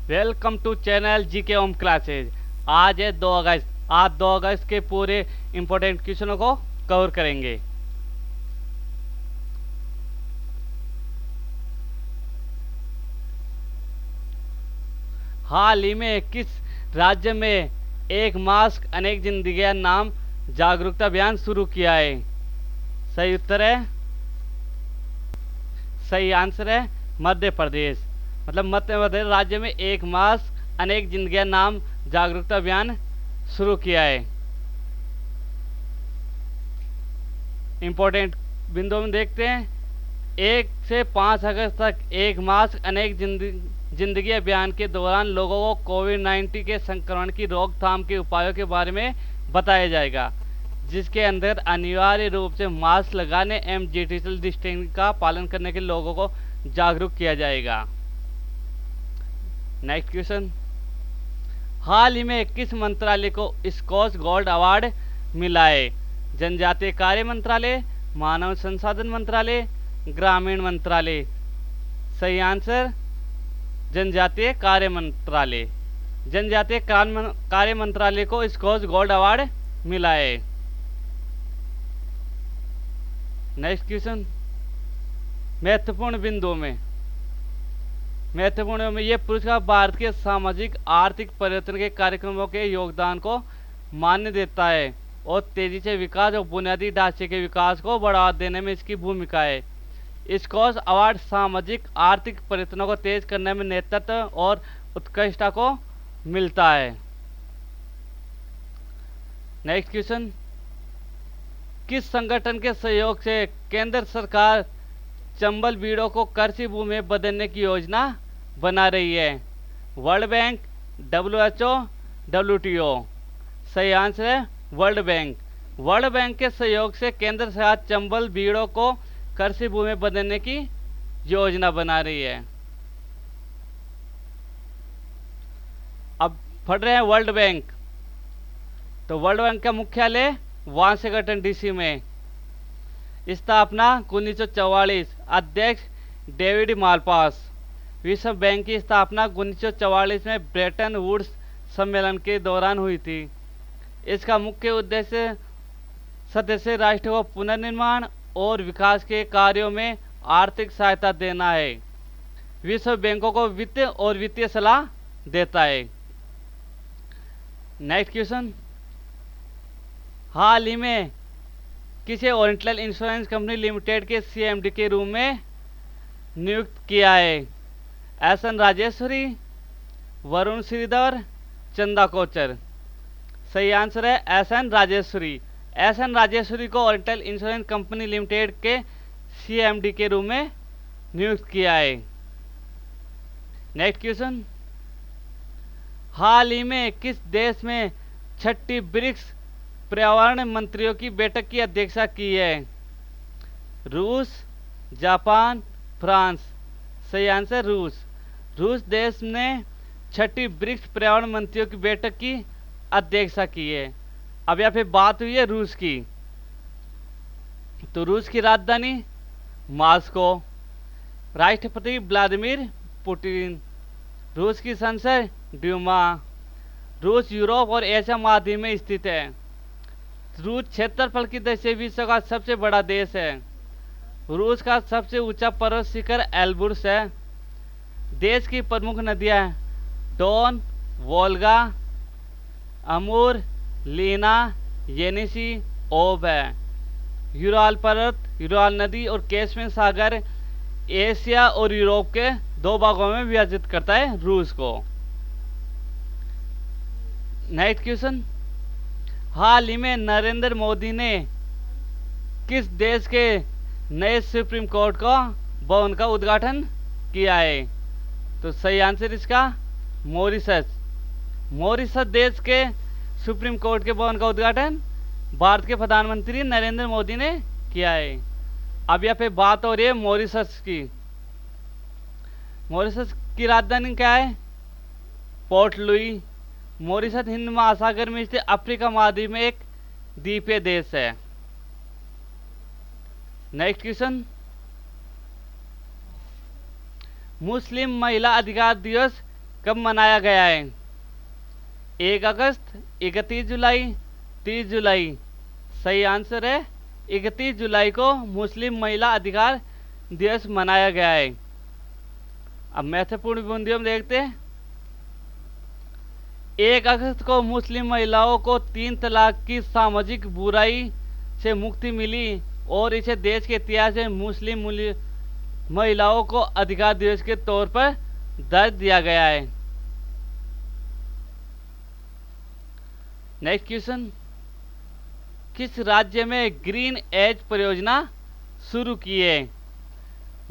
Welcome to channel GK home classes. आज है 2 अगस्त। आज 2 अगस्त के पूरे इंपॉर्टेंट क्वेश्चनों को कवर करेंगे। हाल ही में किस राज्य में एक मास्क अनेक जिंदगियां नाम जागरूकता अभियान शुरू किया है? सही उत्तर है, सही आंसर है मध्य प्रदेश। मतलब मध्य प्रदेश राज्य में एक मास्क अनेक जिंदगियां नाम जागरूकता अभियान शुरू किया है। इंपॉर्टेंट बिंदु में देखते हैं। 1 से 5 अगस्त तक एक मास्क अनेक जिंदगी अभियान के दौरान लोगों को कोविड-19 के संक्रमण की रोकथाम के उपायों के बारे में बताया जाएगा, जिसके अंदर अनिवार्य रूप से मास्क लगाने एवं डिजिटल डिस्टेंसिंग का पालन करने के लोगों को जागरूक किया जाएगा। नेक्स्ट क्वेश्चन, हाल ही में किस मंत्रालय को स्कॉच गोल्ड अवार्ड मिला है? जनजातीय कार्य मंत्रालय, मानव संसाधन मंत्रालय, ग्रामीण मंत्रालय। सही आंसर जनजातीय कार्य मंत्रालय। जनजातीय कार्य मंत्रालय को स्कॉच गोल्ड अवार्ड मिला है। नेक्स्ट क्वेश्चन, महत्वपूर्ण बिंदुओं में यह पुरस्कार भारत के सामाजिक आर्थिक परिवर्तन के कार्यक्रमों के योगदान को मान्य देता है और तेजी से विकास और बुनियादी ढांचे के विकास को बढ़ावा देने में इसकी भूमिका है। स्कॉच अवार्ड सामाजिक आर्थिक परिवर्तनों को तेज करने में नेतृत्व और उत्कृष्टता को मिलता है। नेक्स्ट क्वेश्चन, किस संगठन के सहयोग से केंद्र सरकार चंबल बीड़ों को कृषि भूमि में बदलने की योजना बना रही है? World bank, WHO, WTO। सही आंसर है वर्ल्ड बैंक। वर्ल्ड बैंक के सहयोग से केंद्र सरकार चंबल बीड़ों को कृषि भूमि में बदलने की योजना बना रही है। अब पढ़ रहे हैं वर्ल्ड बैंक। तो वर्ल्ड बैंक का मुख्यालय वाशिंगटन DC में। स्थापना 1944। अध्यक्ष डेविड मालपास। विश्व बैंक की स्थापना 1944 में ब्रेटन वुड्स सम्मेलन के दौरान हुई थी। इसका मुख्य उद्देश्य सदस्य राष्ट्रों को पुनर्निर्माण और विकास के कार्यों में आर्थिक सहायता देना है। विश्व बैंकों को वित्त और वित्तीय सलाह देता है। नेक्स्ट क्वेश्चन, हाल ही में किसे ओरिएंटल इंश्योरेंस कंपनी लिमिटेड के CMD के रूप में नियुक्त किया है? SN राजेश्वरी, वरुण श्रीधर, चंदा कोचर। सही आंसर है SN राजेश्वरी। SN राजेश्वरी को ओरिएंटल इंश्योरेंस कंपनी लिमिटेड के CMD के रूप में नियुक्त किया है। नेक्स्ट क्वेश्चन, हाल ही में किस देश में 6ठी ब्रिक्स पर्यावरण मंत्रियों की बैठक की अध्यक्षता की है? रूस, जापान, फ्रांस। सही आंसर रूस देश ने 6ठी ब्रिक्स पर्यावरण मंत्रियों की बैठक की अध्यक्षता की है। अब यहाँ पे बात हुई है रूस की। तो रूस की राजधानी मॉस्को, राष्ट्रपति व्लादिमीर पुतिन, रूस की संसद ड्यूमा। रूस यूरोप और एशिया महाद्वीप में स्थित है। रूस क्षेत्रफल की दृष्टि से विश्व का सबसे बड़ा देश है। रूस का सबसे ऊंचा पर्वत शिखर एल्ब्रुस है। देश की प्रमुख नदियां डॉन, वोल्गा, अमूर, लीना, येनिसी, ओब है। यूराल पर्वत, यूराल नदी और कैस्पियन सागर एशिया और यूरोप के 2 भागों में विभाजित करता है रूस को। नेक्स्ट क्वेश्चन, हाल ही में नरेंद्र मोदी ने किस देश के नए सुप्रीम कोर्ट का भवन का उद्घाटन किया है? तो सही आंसर इसका मॉरिशस देश के सुप्रीम कोर्ट के भवन का उद्घाटन भारत के प्रधानमंत्री नरेंद्र मोदी ने किया है। अब यहाँ पे बात हो रही है मॉरिशस की। मॉरिशस की राजधानी क्या है? Port Louis. मॉरिशस हिंद महासागर में स्थित अफ्रीका महाद्वीप में एक द्वीपीय देश है। नेक्स्ट क्वेश्चन, मुस्लिम महिला अधिकार दिवस कब मनाया गया है? 1 अगस्त, 31 जुलाई, 30 जुलाई। सही आंसर है 31 जुलाई को मुस्लिम महिला अधिकार दिवस मनाया गया है। अब महत्वपूर्ण बिंदुओं में देखते हैं। 1 अगस्त को मुस्लिम महिलाओं को 3 तलाक की सामाजिक बुराई से मुक्ति मिली और इसे देश के इतिहास में मुस्लिम महिलाओं को अधिकार दिवस के तौर पर दर्ज दिया गया है। नेक्स्ट क्वेश्चन, किस राज्य में ग्रीन एज परियोजना शुरू की है?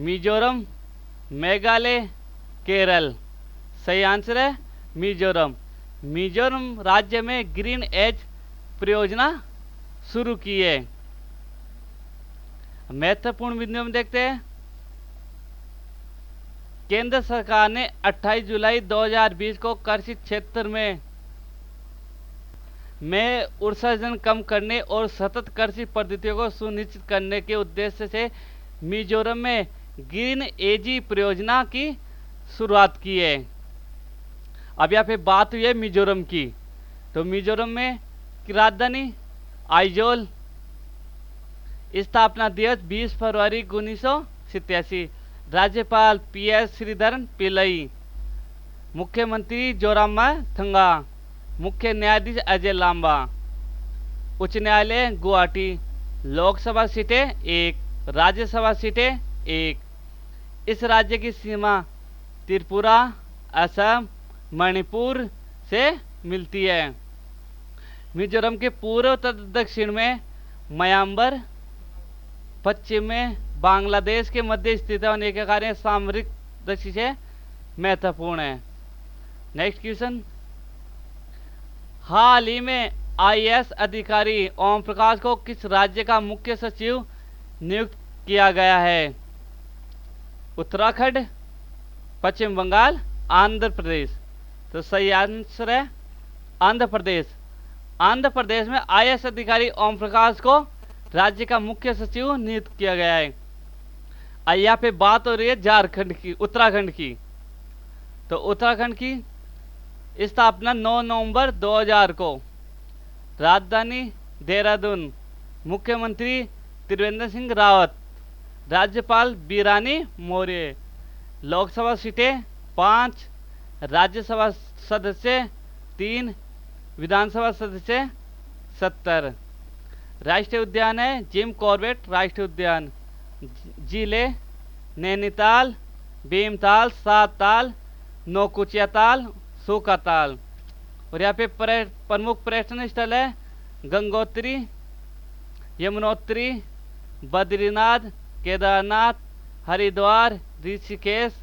मिजोरम, मेघालय, केरल। सही आंसर है मिजोरम। मिजोरम राज्य में ग्रीन एज परियोजना शुरू की है। महत्वपूर्ण बिंदु में देखते हैं। केंद्र सरकार ने 28 जुलाई 2020 को कृषि क्षेत्र में उत्सर्जन कम करने और सतत कृषि पद्धतियों को सुनिश्चित करने के उद्देश्य से मिजोरम में ग्रीन एजी परियोजना की शुरुआत की है। अब यहाँ पे बात हुई है मिजोरम की, तो मिजोरम में की राजधानी आइजोल। स्थापना दिवस 20 फरवरी 1987। राज्यपाल PS श्रीधरन पिल्लई। मुख्यमंत्री जोरामथंगा। मुख्य न्यायाधीश अजय लांबा। उच्च न्यायालय गुवाहाटी। लोकसभा सीटें 1, राज्यसभा सीटें 1। इस राज्य की सीमा त्रिपुरा, असम, मणिपुर से मिलती है। मिजोरम के पूर्व तथा दक्षिण में म्यांमार, पश्चिम में बांग्लादेश के मध्य स्थित होने के कारण सामरिक दृष्टि से महत्वपूर्ण है। नेक्स्ट क्वेश्चन, हाल ही में IAS अधिकारी ओम प्रकाश को किस राज्य का मुख्य सचिव नियुक्त किया गया है? उत्तराखंड, पश्चिम बंगाल, आंध्र प्रदेश। तो सही आंसर है आंध्र प्रदेश। आंध्र प्रदेश में IAS अधिकारी ओम प्रकाश को राज्य का मुख्य सचिव नियुक्त किया गया है। यहाँ पे बात हो रही है झारखंड की, उत्तराखंड की। तो उत्तराखंड की स्थापना 9 नवंबर 2000 को। राजधानी देहरादून। मुख्यमंत्री त्रिवेंद्र सिंह रावत। राज्यपाल बीरानी मौर्य। लोकसभा सीटें 5, राज्यसभा सदस्य 3, विधानसभा सदस्य 70। राष्ट्रीय उद्यान है जिम कॉर्बेट राष्ट्रीय उद्यान। जिले नैनीताल, भीमताल, सातताल, नौकुचिया ताल, सूखा ताल। और यहाँ पे प्रमुख पर्यटन स्थल है गंगोत्री, यमुनोत्री, बद्रीनाथ, केदारनाथ, हरिद्वार, ऋषिकेश,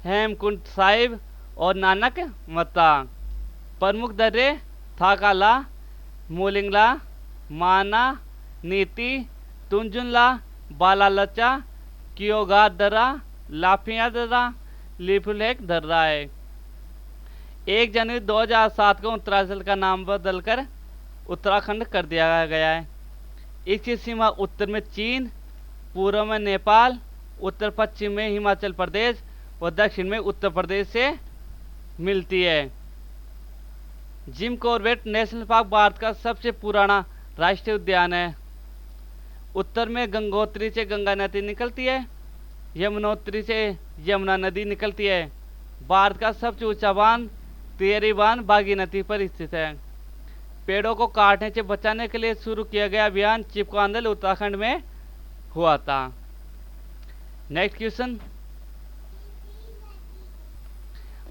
हेमकुंड साहिब और नानक मत्ता। प्रमुख दर्रे थाकाला, मोलिंगला, माना, नीति, तुंजुनला, बालालचा, कियोगा दर्रा, लाफिया दर्रा, लिपुलेक दर्रा है। 1 जनवरी 2007 को उत्तरांचल का नाम बदलकर उत्तराखंड कर दिया गया है। इसकी सीमा उत्तर में चीन, पूर्व में नेपाल, उत्तर पश्चिम में हिमाचल प्रदेश और दक्षिण में उत्तर प्रदेश से मिलती है। Jim Corbett national park Bharat का सबसे पुराना राष्ट्रीय उद्यान है। उत्तर में गंगोत्री से गंगा नदी निकलती है, यमुनोत्री से यमुना नदी निकलती है। भारत का सबसे ऊंचा बांध तिहरी बांध बागी नदी पर स्थित है। पेड़ों को काटने से बचाने के लिए शुरू किया गया अभियान चिपको आंदोलन उत्तराखंड में हुआ था। नेक्स्ट क्वेश्चन,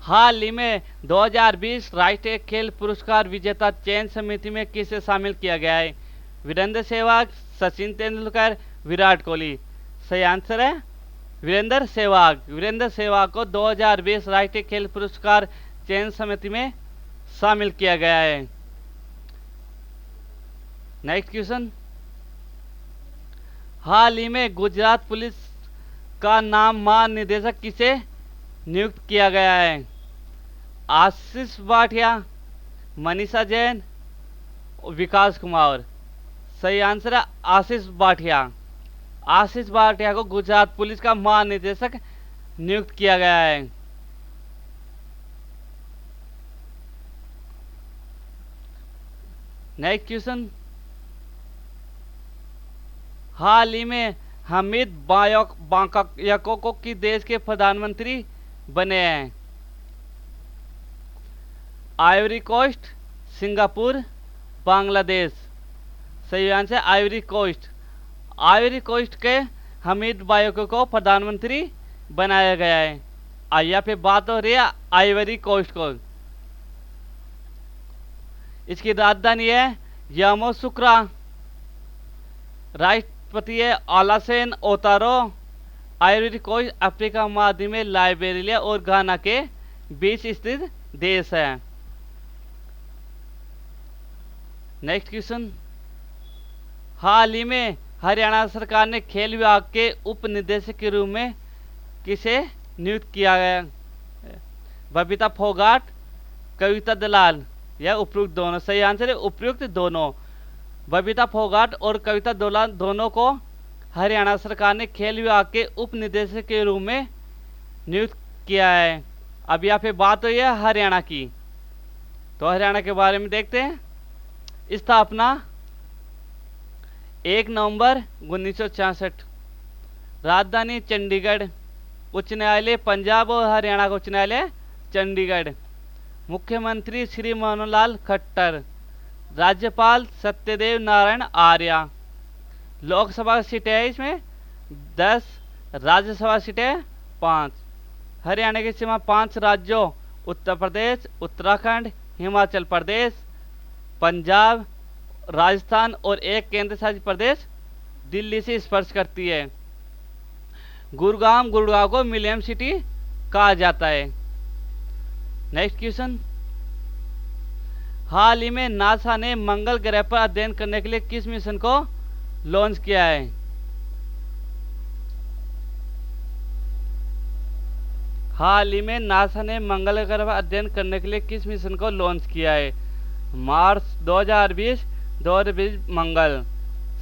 हाल ही में 2020 राष्ट्रीय खेल पुरस्कार विजेता चयन समिति में किसे शामिल किया गया है? वीरेंद्र सहवाग, सचिन तेंदुलकर, विराट कोहली। सही आंसर है वीरेंद्र सहवाग। वीरेंद्र सहवाग को 2020 राष्ट्रीय खेल पुरस्कार चयन समिति में शामिल किया गया है। नेक्स्ट क्वेश्चन, हाल ही में गुजरात पुलिस का नाम महानिदेशक किसे नियुक्त किया गया है? आशीष भाटिया, मनीषा जैन, विकास कुमार। सही आंसर है आशीष भाटिया। आशीष भाटिया को गुजरात पुलिस का महानिदेशक नियुक्त किया गया है। नेक्स्ट क्वेश्चन, हाल ही में हमीद बाकायकोको की देश के प्रधानमंत्री बने हैं? Ivory Coast, Singapore, Bangladesh. सही answer Ivory Coast. Ivory Coast के हमीद बायोको को प्रधानमंत्री बनाया गया है। यहाँ पे बात हो रही है आइवरी कोस्ट को। इसकी राजधानी है यामोसुक्रा। राष्ट्रपति है ओलासेन ओतारो। आइवरी कोस्ट अफ्रीका महाद्वीप में लाइबेरिया और घाना के बीच स्थित देश है। नेक्स्ट क्वेश्चन, हाल ही में हरियाणा सरकार ने खेल विभाग के उप निदेशक के रूप में किसे नियुक्त किया गया? बबीता फोगाट, कविता दलाल या उपयुक्त दोनों? सही आंसर है उपयुक्त दोनों। बबीता फोगाट और कविता दलाल दोनों को हरियाणा सरकार ने खेल विभाग के उप निदेशक के रूप में नियुक्त किया है। अब यहाँ पे बात हुई है हरियाणा की, तो हरियाणा के बारे में देखते हैं। स्थापना 1 नवंबर 1966। राजधानी चंडीगढ़। उच्च न्यायालय पंजाब और हरियाणा का उच्च न्यायालय चंडीगढ़। मुख्यमंत्री श्री मनोहर लाल खट्टर। राज्यपाल सत्यदेव नारायण आर्य। लोकसभा सीटें है इसमें 10, राज्यसभा सीटें 5। हरियाणा की सीमा 5 राज्यों उत्तर प्रदेश, उत्तराखंड, हिमाचल प्रदेश, पंजाब, राजस्थान और एक केंद्र शासित प्रदेश दिल्ली से स्पर्श करती है। गुड़गांव को मिलियन सिटी कहा जाता है। नेक्स्ट क्वेश्चन, हाल ही में नासा ने मंगल ग्रह पर अध्ययन करने के लिए किस मिशन को लॉन्च किया है? हाल ही में नासा ने मंगल ग्रह पर अध्ययन करने के लिए किस मिशन को लॉन्च किया है? मार्स 2020 मंगल।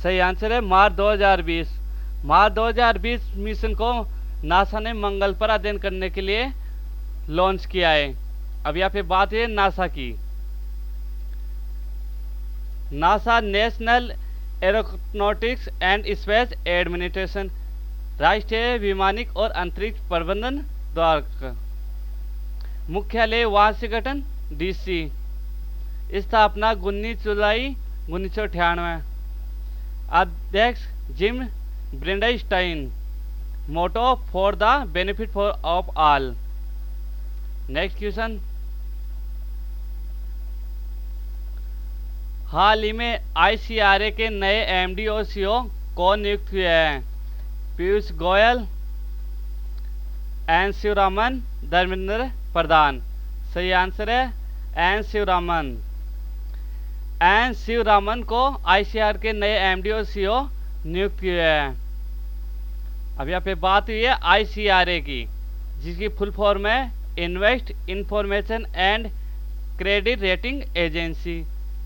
सही आंसर है मार्च 2020। मार्च 2020 मिशन को नासा ने मंगल पर अध्ययन करने के लिए लॉन्च किया है। अब यहाँ पे बात है नासा की। NASA national aeronautics and space administration राष्ट्रीय विमानिक और अंतरिक्ष प्रबंधन द्वारा। मुख्यालय वाशिंगटन डीसी। स्थापना 19 जुलाई 1998। अध्यक्ष Jim Bridenstine. Motto for the benefit for of all. Next question, हाल ही में आईसीआरए के नए एमडी और सीईओ कौन नियुक्त हुए हैं? पीयूष गोयल, एन शिवरामन, धर्मेंद्र प्रधान। सही आंसर है एन शिवरामन। एन शिवरामन को आईसीआर के नए एमडी और सीईओ नियुक्त किए हैं। अब यहाँ पे बात हुई है आईसीआरए की, जिसकी फुल फॉर्म है invest information and credit rating agency.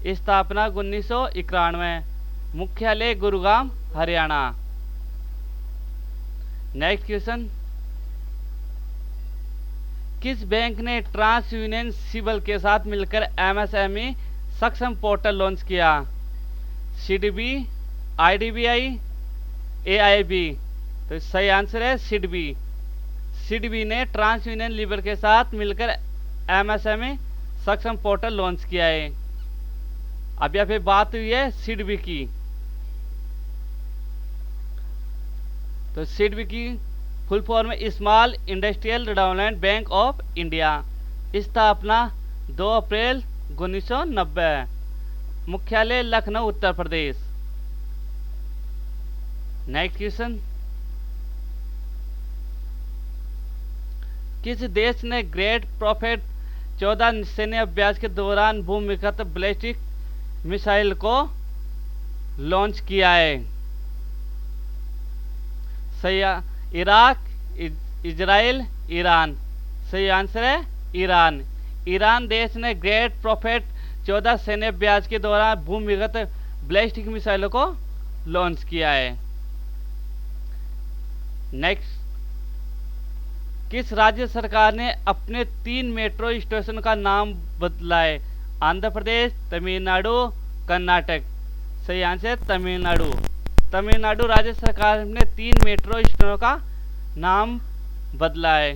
स्थापना 1991। मुख्यालय गुरुग्राम हरियाणा। नेक्स्ट क्वेश्चन, किस बैंक ने ट्रांस यूनियन सिबल के साथ मिलकर एमएसएमई सक्षम पोर्टल लॉन्च किया? सीडबी, आईडीबीआई, एआईबी? तो सही आंसर है सीडबी। सीडबी ने ट्रांस यूनियन लिबर के साथ मिलकर एमएसएमई सक्षम पोर्टल लॉन्च किया है। अब यहाँ पे बात हुई है सीडबी की, तो सीडबी की फुल फॉर्म है small industrial development bank of India. स्थापना 2 अप्रैल 1990। मुख्यालय लखनऊ उत्तर प्रदेश। नेक्स्ट क्वेश्चन, किस देश ने ग्रेट प्रॉफिट 14 सैन्य अभ्यास के दौरान भूमिगत बैलिस्टिक मिसाइल को लॉन्च किया है? सही, इराक, इजराइल, ईरान? सही आंसर है ईरान। ईरान देश ने ग्रेट प्रॉफिट 14 सैन्य अभ्यास के दौरान भूमिगत बैलिस्टिक मिसाइलों को लॉन्च किया है। नेक्स्ट, किस राज्य सरकार ने अपने 3 मेट्रो स्टेशन का नाम बदला है? आंध्र प्रदेश, तमिलनाडु, कर्नाटक। सही आंसर तमिलनाडु। तमिलनाडु राज्य सरकार ने 3 मेट्रो स्टेशनों का नाम बदला है।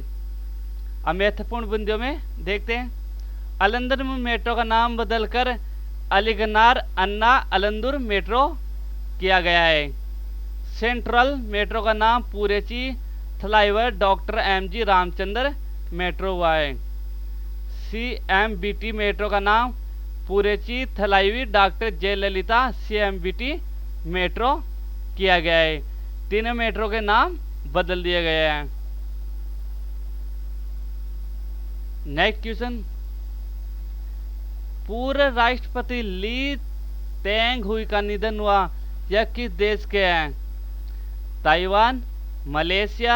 अब महत्वपूर्ण बिंदुओं में देखते हैं। अलंदर में मेट्रो का नाम बदलकर अलीगनार अन्ना अलंदुर मेट्रो किया गया है। सेंट्रल मेट्रो का नाम पूरेची Thalaivar doctor MG Ramchandra metro हुआ है। सीएमबीटी मेट्रो का नाम पूरेची थलाइवी डॉक्टर जयललिता सीएमबीटी मेट्रो किया गया है। तीनों मेट्रो के नाम बदल दिए गए हैं। नेक्स्ट क्वेश्चन, पूर्व राष्ट्रपति ली तेंग हुई का निधन हुआ, यह किस देश के हैं? Taiwan, Malaysia,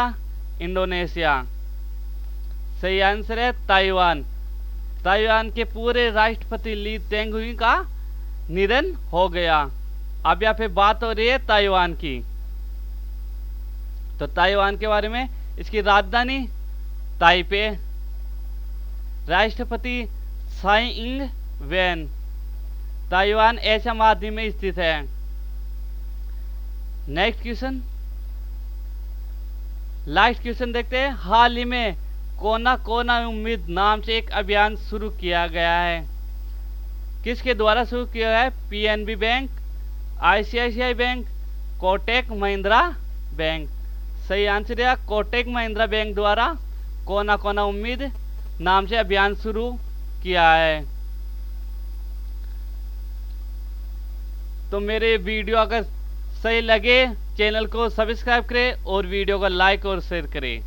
Indonesia. सही आंसर है ताइवान। ताइवान के पूरे राष्ट्रपति ली तेंग हुई का निधन हो गया। अब यहाँ पे बात हो रही है ताइवान की। तो ताइवान के बारे में, इसकी राजधानी ताइपे, राष्ट्रपति Sai Ing Wen. Taiwan Asia महाद्वीप में स्थित है। नेक्स्ट क्वेश्चन, लास्ट क्वेश्चन देखते हैं। हाल ही में कोना कोना उम्मीद नाम से एक अभियान शुरू किया गया है, किसके द्वारा शुरू किया है? PNB bank, ICICI bank, Kotak Mahindra bank. सही आंसर है कोटक महिंद्रा बैंक द्वारा कोना कोना उम्मीद नाम से अभियान शुरू किया है। तो मेरे वीडियो अगर सही लगे चैनल को सब्सक्राइब करें और वीडियो को लाइक और शेयर करें।